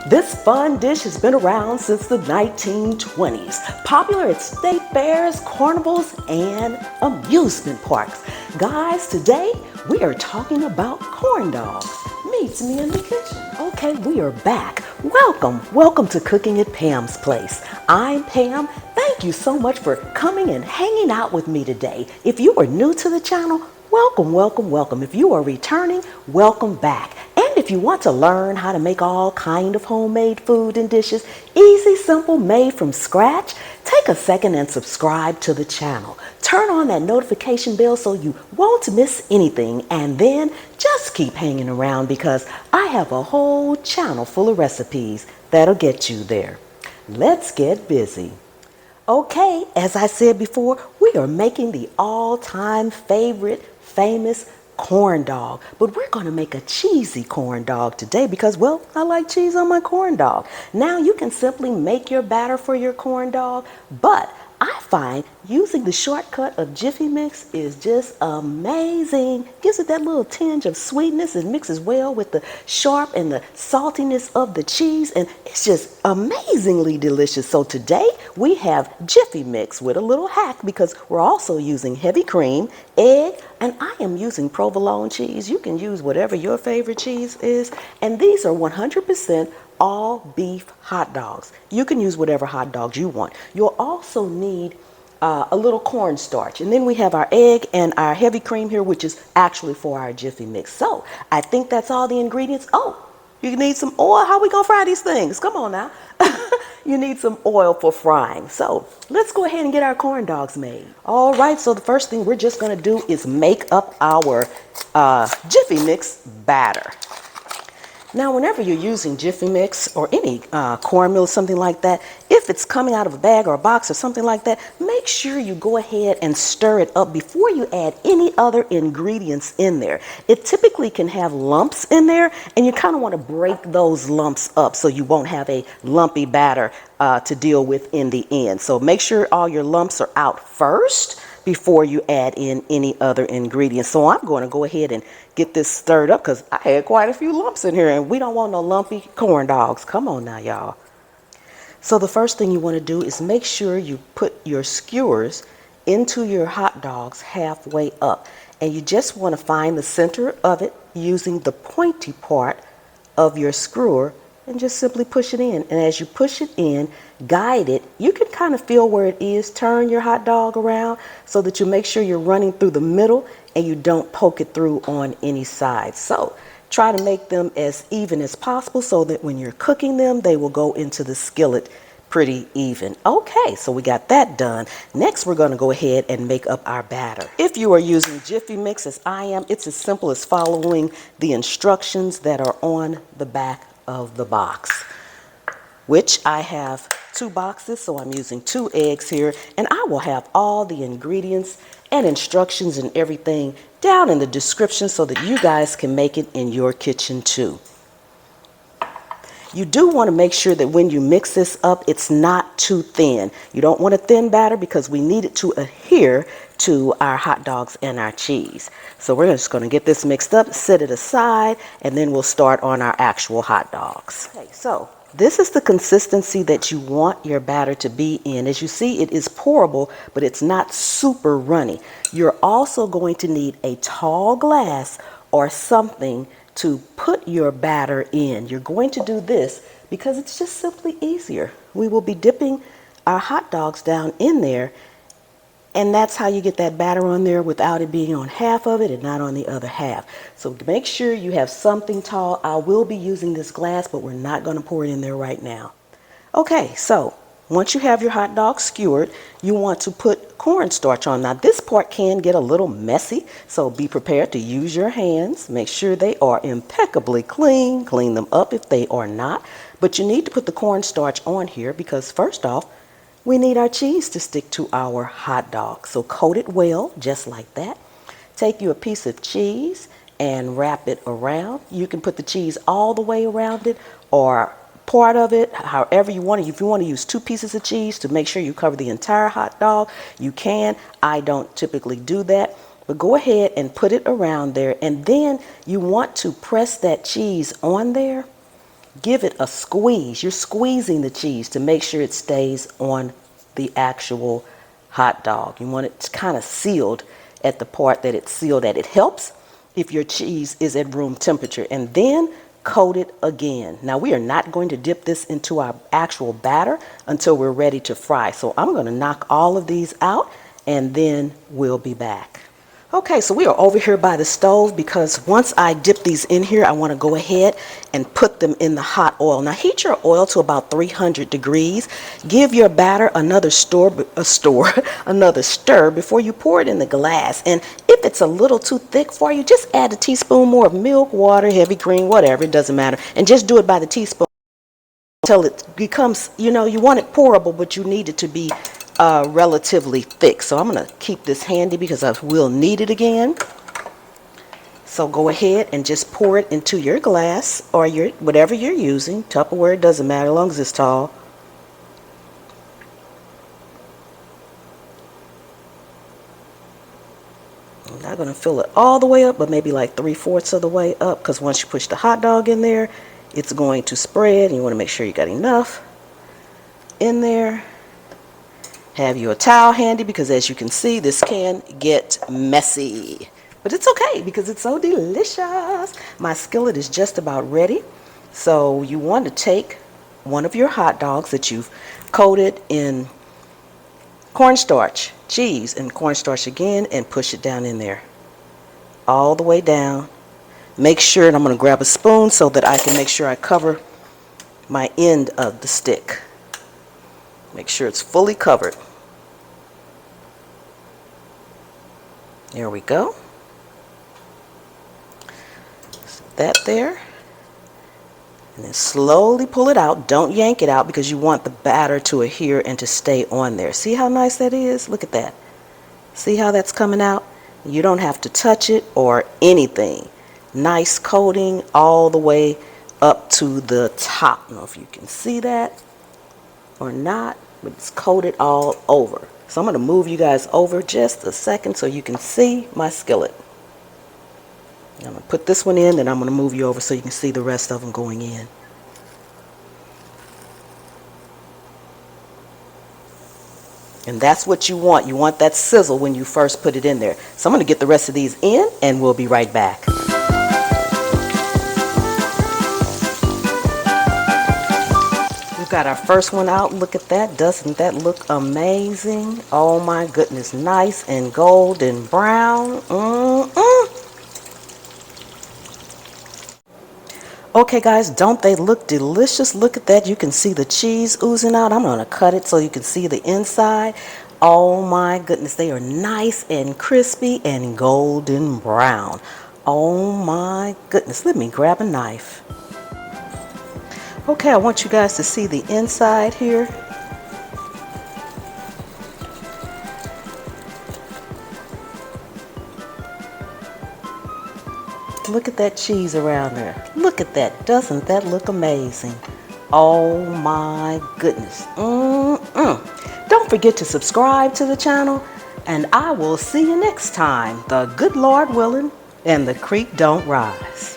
This fun dish has been around since the 1920s, popular at state fairs, carnivals, and amusement parks. Guys, today we are talking about corn dogs. Meets me in the kitchen. Okay, we are back. Welcome to Cooking at Pam's Place. I'm Pam. Thank you so much for coming and hanging out with me today. If you are new to the channel, welcome. If you are returning, welcome back. And if you want to learn how to make all kind of homemade food and dishes, easy, simple, made from scratch, take a second and subscribe to the channel. Turn on that notification bell so you won't miss anything, and then just keep hanging around because I have a whole channel full of recipes that'll get you there. Let's get busy. Okay, as I said before, we are making the all-time favorite, famous corn dog. But we're going to make a cheesy corn dog today because, well, I like cheese on my corn dog. Now you can simply make your batter for your corn dog, but I find using the shortcut of Jiffy Mix is just amazing. Gives it that little tinge of sweetness and mixes well with the sharp and the saltiness of the cheese, and it's just amazingly delicious. So today we have Jiffy Mix with a little hack because we're also using heavy cream, egg, and I am using provolone cheese. You can use whatever your favorite cheese is, and these are 100% all beef hot dogs. You can use whatever hot dogs you want. You'll also need a little cornstarch, and then we have our egg and our heavy cream here, which is actually for our Jiffy Mix. So I think that's all the ingredients. Oh, you need some oil. How we gonna fry these things? Come on now. You need some oil for frying. So let's go ahead and get our corn dogs made. All right, so the first thing we're just gonna do is make up our Jiffy Mix batter. Now, whenever you're using Jiffy Mix or any cornmeal or something like that, if it's coming out of a bag or a box or something like that, make sure you go ahead and stir it up before you add any other ingredients in there. It typically can have lumps in there, and you kind of want to break those lumps up so you won't have a lumpy batter to deal with in the end. So make sure all your lumps are out first before you add in any other ingredients. So I'm going to go ahead and get this stirred up because I had quite a few lumps in here, and we don't want no lumpy corn dogs. Come on now, y'all. So the first thing you want to do is make sure you put your skewers into your hot dogs halfway up, and you just want to find the center of it using the pointy part of your skewer and just simply push it in. And as you push it in, guide it. You can kind of feel where it is. Turn your hot dog around so that you make sure you're running through the middle and you don't poke it through on any side. So try to make them as even as possible so that when you're cooking them, they will go into the skillet pretty even. Okay, so we got that done. Next, we're going to go ahead and make up our batter. If you are using Jiffy Mix as I am, it's as simple as following the instructions that are on the back of the box, which I have 2 boxes, so I'm using 2 eggs here, and I will have all the ingredients and instructions and everything down in the description so that you guys can make it in your kitchen too. You do want to make sure that when you mix this up, it's not too thin. You don't want a thin batter because we need it to adhere to our hot dogs and our cheese. So we're just going to get this mixed up, set it aside, and then we'll start on our actual hot dogs. Okay, so this is the consistency that you want your batter to be in. As you see, it is pourable, but it's not super runny. You're also going to need a tall glass or something to put your batter in. You're going to do this because it's just simply easier. We will be dipping our hot dogs down in there, and that's how you get that batter on there without it being on half of it and not on the other half. So make sure you have something tall. I will be using this glass, but we're not going to pour it in there right now. Okay, so once you have your hot dog skewered, you want to put cornstarch on. Now this part can get a little messy, so be prepared to use your hands. Make sure they are impeccably clean. Clean them up if they are not. But you need to put the cornstarch on here because first off, we need our cheese to stick to our hot dog. So coat it well, just like that. Take you a piece of cheese and wrap it around. You can put the cheese all the way around it or part of it, however you want it. If you want to use 2 pieces of cheese to make sure you cover the entire hot dog, you can. I don't typically do that, but go ahead and put it around there, and then you want to press that cheese on there give it a squeeze. You're squeezing the cheese to make sure it stays on the actual hot dog. You want it kind of sealed at the part that it's sealed at. It helps if your cheese is at room temperature. And then coat it again. Now we are not going to dip this into our actual batter until we're ready to fry. So I'm going to knock all of these out and then we'll be back. Okay, so we are over here by the stove because once I dip these in here, I want to go ahead and put them in the hot oil. Now heat your oil to about 300 degrees. Give your batter another another stir before you pour it in the glass. And if it's a little too thick for you, just add a teaspoon more of milk, water, heavy cream, whatever, it doesn't matter. And just do it by the teaspoon until it becomes, you want it pourable, but you need it to be relatively thick. So I'm going to keep this handy because I will need it again. So go ahead and just pour it into your glass or your whatever you're using. Tupperware, it doesn't matter as long as it's tall. I'm not going to fill it all the way up, but maybe like 3/4 of the way up, because once you push the hot dog in there, it's going to spread, and you want to make sure you got enough in there. Have your towel handy because as you can see, this can get messy. But it's okay because it's so delicious. My skillet is just about ready. So you want to take one of your hot dogs that you've coated in cornstarch, cheese, and cornstarch again, and push it down in there. All the way down. Make sure, and I'm going to grab a spoon so that I can make sure I cover my end of the stick. Make sure it's fully covered. There we go. Set that there. And then slowly pull it out. Don't yank it out because you want the batter to adhere and to stay on there. See how nice that is? Look at that. See how that's coming out? You don't have to touch it or anything. Nice coating all the way up to the top. I don't know if you can see that or not, but it's coated all over. So I'm going to move you guys over just a second so you can see my skillet. I'm going to put this one in, then I'm going to move you over so you can see the rest of them going in. And that's what you want. You want that sizzle when you first put it in there. So I'm going to get the rest of these in and we'll be right back. Got our first one out. Look at that. Doesn't that look amazing? Oh my goodness. Nice and golden brown. Okay guys, don't they look delicious? Look at that. You can see the cheese oozing out. I'm going to cut it so you can see the inside. Oh my goodness. They are nice and crispy and golden brown. Oh my goodness. Let me grab a knife. Okay, I want you guys to see the inside here. Look at that cheese around there. Look at that. Doesn't that look amazing? Oh my goodness. Don't forget to subscribe to the channel, and I will see you next time. The good Lord willing and the creek don't rise.